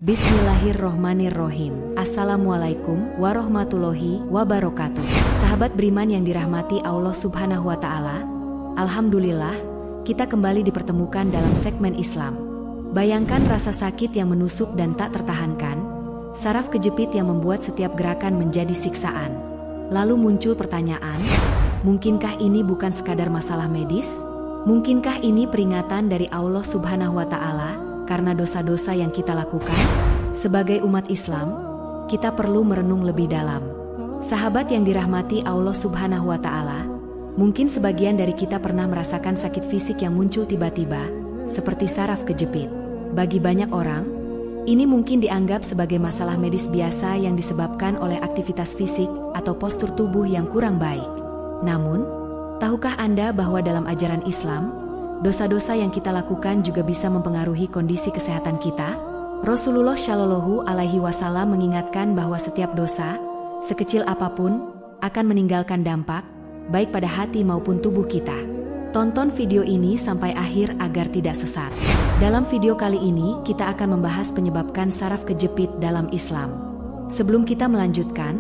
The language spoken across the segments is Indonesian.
Bismillahirrohmanirrohim. Assalamualaikum warahmatullahi wabarakatuh. Sahabat beriman yang dirahmati Allah Subhanahu wa Ta'ala, alhamdulillah, kita kembali dipertemukan dalam segmen Islam. Bayangkan rasa sakit yang menusuk dan tak tertahankan, saraf kejepit yang membuat setiap gerakan menjadi siksaan. Lalu muncul pertanyaan, mungkinkah ini bukan sekadar masalah medis? Mungkinkah ini peringatan dari Allah Subhanahu wa Ta'ala karena dosa-dosa yang kita lakukan? Sebagai umat Islam, kita perlu merenung lebih dalam. Sahabat yang dirahmati Allah Subhanahu wa Ta'ala, mungkin sebagian dari kita pernah merasakan sakit fisik yang muncul tiba-tiba, seperti saraf kejepit. Bagi banyak orang, ini mungkin dianggap sebagai masalah medis biasa yang disebabkan oleh aktivitas fisik atau postur tubuh yang kurang baik. Namun, tahukah Anda bahwa dalam ajaran Islam, dosa-dosa yang kita lakukan juga bisa mempengaruhi kondisi kesehatan kita? Rasulullah Shallallahu Alaihi Wasallam mengingatkan bahwa setiap dosa, sekecil apapun, akan meninggalkan dampak, baik pada hati maupun tubuh kita. Tonton video ini sampai akhir agar tidak sesat. Dalam video kali ini, kita akan membahas penyebabkan saraf kejepit dalam Islam. Sebelum kita melanjutkan,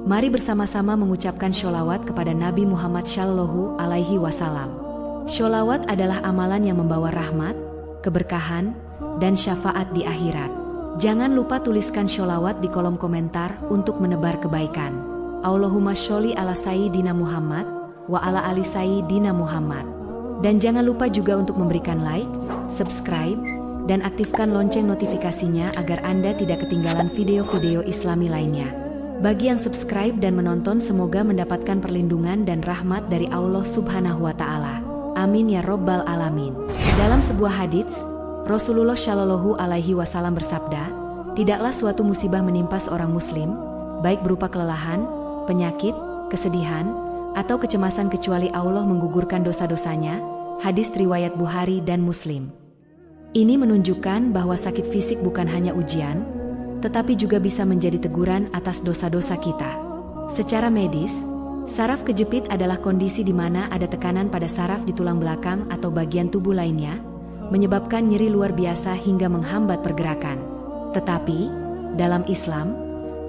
mari bersama-sama mengucapkan sholawat kepada Nabi Muhammad Shallallahu Alaihi Wasallam. Sholawat adalah amalan yang membawa rahmat, keberkahan, dan syafaat di akhirat. Jangan lupa tuliskan sholawat di kolom komentar untuk menebar kebaikan. Allahumma sholli ala sayyidina Muhammad, wa ala ali sayyidina Muhammad. Dan jangan lupa juga untuk memberikan like, subscribe, dan aktifkan lonceng notifikasinya agar Anda tidak ketinggalan video-video Islami lainnya. Bagi yang subscribe dan menonton, semoga mendapatkan perlindungan dan rahmat dari Allah Subhanahu wa Ta'ala. Amin ya Robbal Alamin. Dalam sebuah hadits, Rasulullah Shallallahu Alaihi Wasallam bersabda, tidaklah suatu musibah menimpa seorang muslim, baik berupa kelelahan, penyakit, kesedihan, atau kecemasan kecuali Allah menggugurkan dosa-dosanya. Hadis riwayat Bukhari dan Muslim. Ini menunjukkan bahwa sakit fisik bukan hanya ujian, tetapi juga bisa menjadi teguran atas dosa-dosa kita. Secara medis, saraf kejepit adalah kondisi di mana ada tekanan pada saraf di tulang belakang atau bagian tubuh lainnya, menyebabkan nyeri luar biasa hingga menghambat pergerakan. Tetapi, dalam Islam,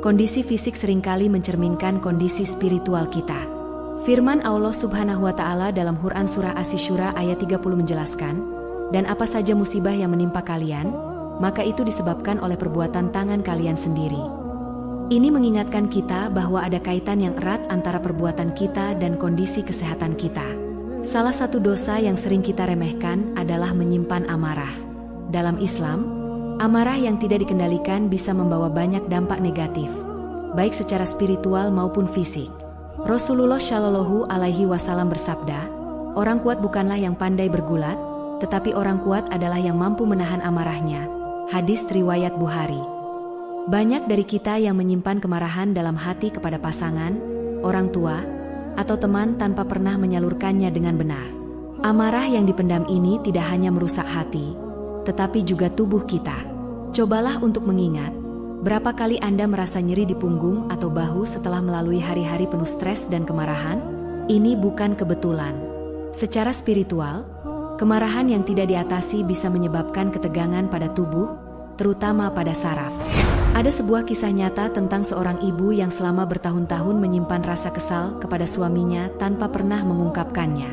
kondisi fisik seringkali mencerminkan kondisi spiritual kita. Firman Allah Subhanahu wa Ta'ala dalam Quran Surah Asy-Syura ayat 30 menjelaskan, dan apa saja musibah yang menimpa kalian, maka itu disebabkan oleh perbuatan tangan kalian sendiri. Ini mengingatkan kita bahwa ada kaitan yang erat antara perbuatan kita dan kondisi kesehatan kita. Salah satu dosa yang sering kita remehkan adalah menyimpan amarah. Dalam Islam, amarah yang tidak dikendalikan bisa membawa banyak dampak negatif, baik secara spiritual maupun fisik. Rasulullah Shallallahu Alaihi Wasallam bersabda, orang kuat bukanlah yang pandai bergulat, tetapi orang kuat adalah yang mampu menahan amarahnya. Hadis riwayat Bukhari. Banyak dari kita yang menyimpan kemarahan dalam hati kepada pasangan, orang tua, atau teman tanpa pernah menyalurkannya dengan benar. Amarah yang dipendam ini tidak hanya merusak hati, tetapi juga tubuh kita. Cobalah untuk mengingat, berapa kali Anda merasa nyeri di punggung atau bahu setelah melalui hari-hari penuh stres dan kemarahan? Ini bukan kebetulan. Secara spiritual, kemarahan yang tidak diatasi bisa menyebabkan ketegangan pada tubuh, terutama pada saraf. Ada sebuah kisah nyata tentang seorang ibu yang selama bertahun-tahun menyimpan rasa kesal kepada suaminya tanpa pernah mengungkapkannya.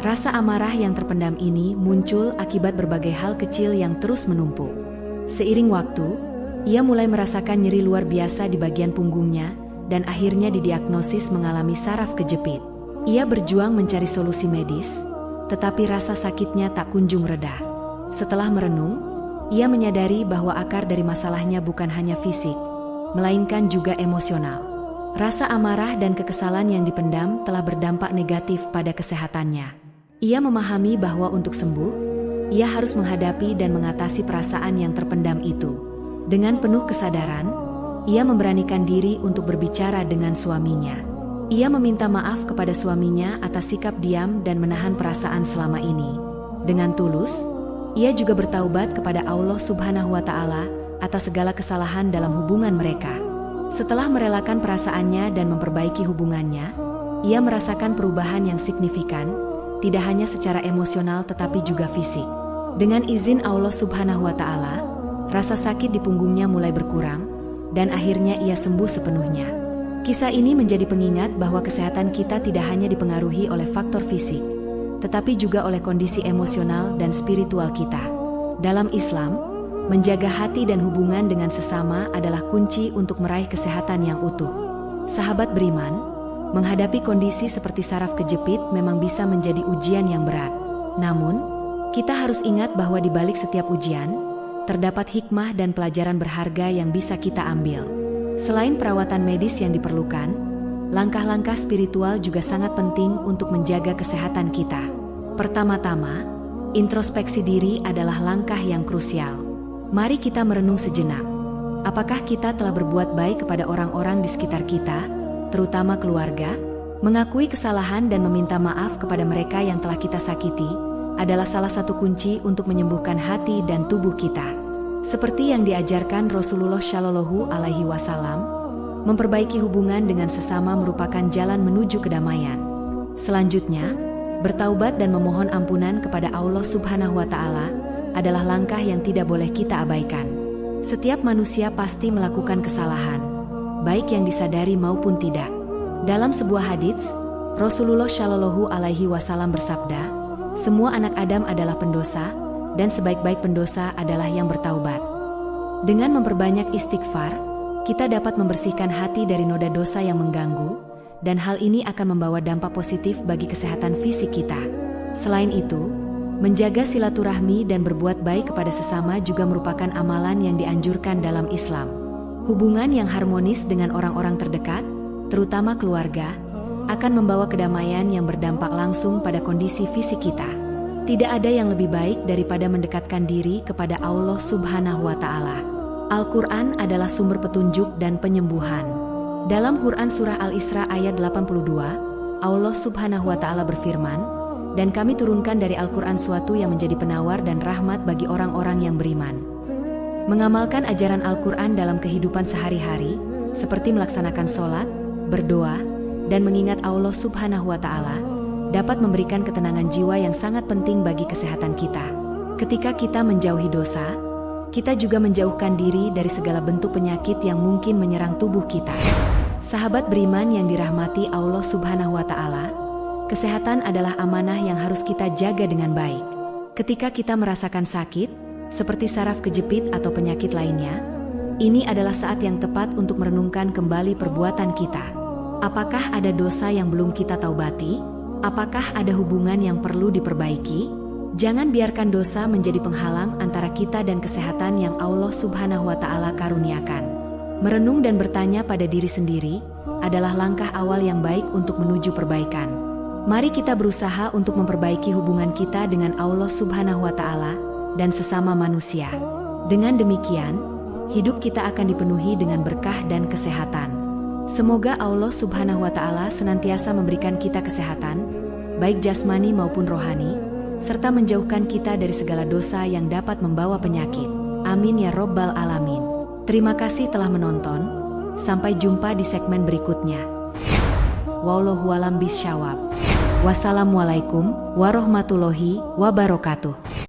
Rasa amarah yang terpendam ini muncul akibat berbagai hal kecil yang terus menumpuk. Seiring waktu, ia mulai merasakan nyeri luar biasa di bagian punggungnya dan akhirnya didiagnosis mengalami saraf kejepit. Ia berjuang mencari solusi medis, tetapi rasa sakitnya tak kunjung reda. Setelah merenung, ia menyadari bahwa akar dari masalahnya bukan hanya fisik, melainkan juga emosional. Rasa amarah dan kekesalan yang dipendam telah berdampak negatif pada kesehatannya. Ia memahami bahwa untuk sembuh, ia harus menghadapi dan mengatasi perasaan yang terpendam itu. Dengan penuh kesadaran, ia memberanikan diri untuk berbicara dengan suaminya. Ia meminta maaf kepada suaminya atas sikap diam dan menahan perasaan selama ini. Dengan tulus, ia juga bertaubat kepada Allah Subhanahu wa Ta'ala atas segala kesalahan dalam hubungan mereka. Setelah merelakan perasaannya dan memperbaiki hubungannya, ia merasakan perubahan yang signifikan, tidak hanya secara emosional tetapi juga fisik. Dengan izin Allah Subhanahu wa Ta'ala, Rasa sakit di punggungnya mulai berkurang, dan akhirnya ia sembuh sepenuhnya. Kisah ini menjadi pengingat bahwa kesehatan kita tidak hanya dipengaruhi oleh faktor fisik, tetapi juga oleh kondisi emosional dan spiritual kita. Dalam Islam, menjaga hati dan hubungan dengan sesama adalah kunci untuk meraih kesehatan yang utuh. Sahabat beriman, menghadapi kondisi seperti saraf kejepit memang bisa menjadi ujian yang berat. Namun, kita harus ingat bahwa di balik setiap ujian, terdapat hikmah dan pelajaran berharga yang bisa kita ambil. Selain perawatan medis yang diperlukan, langkah-langkah spiritual juga sangat penting untuk menjaga kesehatan kita. Pertama-tama, introspeksi diri adalah langkah yang krusial. Mari kita merenung sejenak. Apakah kita telah berbuat baik kepada orang-orang di sekitar kita, terutama keluarga? Mengakui kesalahan dan meminta maaf kepada mereka yang telah kita sakiti adalah salah satu kunci untuk menyembuhkan hati dan tubuh kita. Seperti yang diajarkan Rasulullah Shallallahu Alaihi Wasallam, memperbaiki hubungan dengan sesama merupakan jalan menuju kedamaian. Selanjutnya, bertaubat dan memohon ampunan kepada Allah Subhanahu wa Ta'ala adalah langkah yang tidak boleh kita abaikan. Setiap manusia pasti melakukan kesalahan, baik yang disadari maupun tidak. Dalam sebuah hadits, Rasulullah Shallallahu Alaihi Wasallam bersabda, semua anak Adam adalah pendosa, dan sebaik-baik pendosa adalah yang bertaubat. Dengan memperbanyak istighfar, kita dapat membersihkan hati dari noda dosa yang mengganggu, dan hal ini akan membawa dampak positif bagi kesehatan fisik kita. Selain itu, menjaga silaturahmi dan berbuat baik kepada sesama juga merupakan amalan yang dianjurkan dalam Islam. Hubungan yang harmonis dengan orang-orang terdekat, terutama keluarga, akan membawa kedamaian yang berdampak langsung pada kondisi fisik kita. Tidak ada yang lebih baik daripada mendekatkan diri kepada Allah Subhanahu wa Ta'ala. Al-Quran adalah sumber petunjuk dan penyembuhan. Dalam Quran Surah Al-Isra ayat 82, Allah Subhanahu wa Ta'ala berfirman, "Dan kami turunkan dari Al-Quran suatu yang menjadi penawar dan rahmat bagi orang-orang yang beriman." Mengamalkan ajaran Al-Quran dalam kehidupan sehari-hari, seperti melaksanakan sholat, berdoa, dan mengingat Allah Subhanahu wa Ta'ala, dapat memberikan ketenangan jiwa yang sangat penting bagi kesehatan kita. Ketika kita menjauhi dosa, kita juga menjauhkan diri dari segala bentuk penyakit yang mungkin menyerang tubuh kita. Sahabat beriman yang dirahmati Allah Subhanahu wa Ta'ala, kesehatan adalah amanah yang harus kita jaga dengan baik. Ketika kita merasakan sakit, seperti saraf kejepit atau penyakit lainnya, ini adalah saat yang tepat untuk merenungkan kembali perbuatan kita. Apakah ada dosa yang belum kita taubati? Apakah ada hubungan yang perlu diperbaiki? Jangan biarkan dosa menjadi penghalang antara kita dan kesehatan yang Allah Subhanahu wa Ta'ala karuniakan. Merenung dan bertanya pada diri sendiri adalah langkah awal yang baik untuk menuju perbaikan. Mari kita berusaha untuk memperbaiki hubungan kita dengan Allah Subhanahu wa Ta'ala dan sesama manusia. Dengan demikian, hidup kita akan dipenuhi dengan berkah dan kesehatan. Semoga Allah Subhanahu wa Ta'ala senantiasa memberikan kita kesehatan, baik jasmani maupun rohani, serta menjauhkan kita dari segala dosa yang dapat membawa penyakit. Amin ya Rabbal Alamin. Terima kasih telah menonton. Sampai jumpa di segmen berikutnya. Wallahu a'lam bishawab. Wassalamualaikum warahmatullahi wabarakatuh.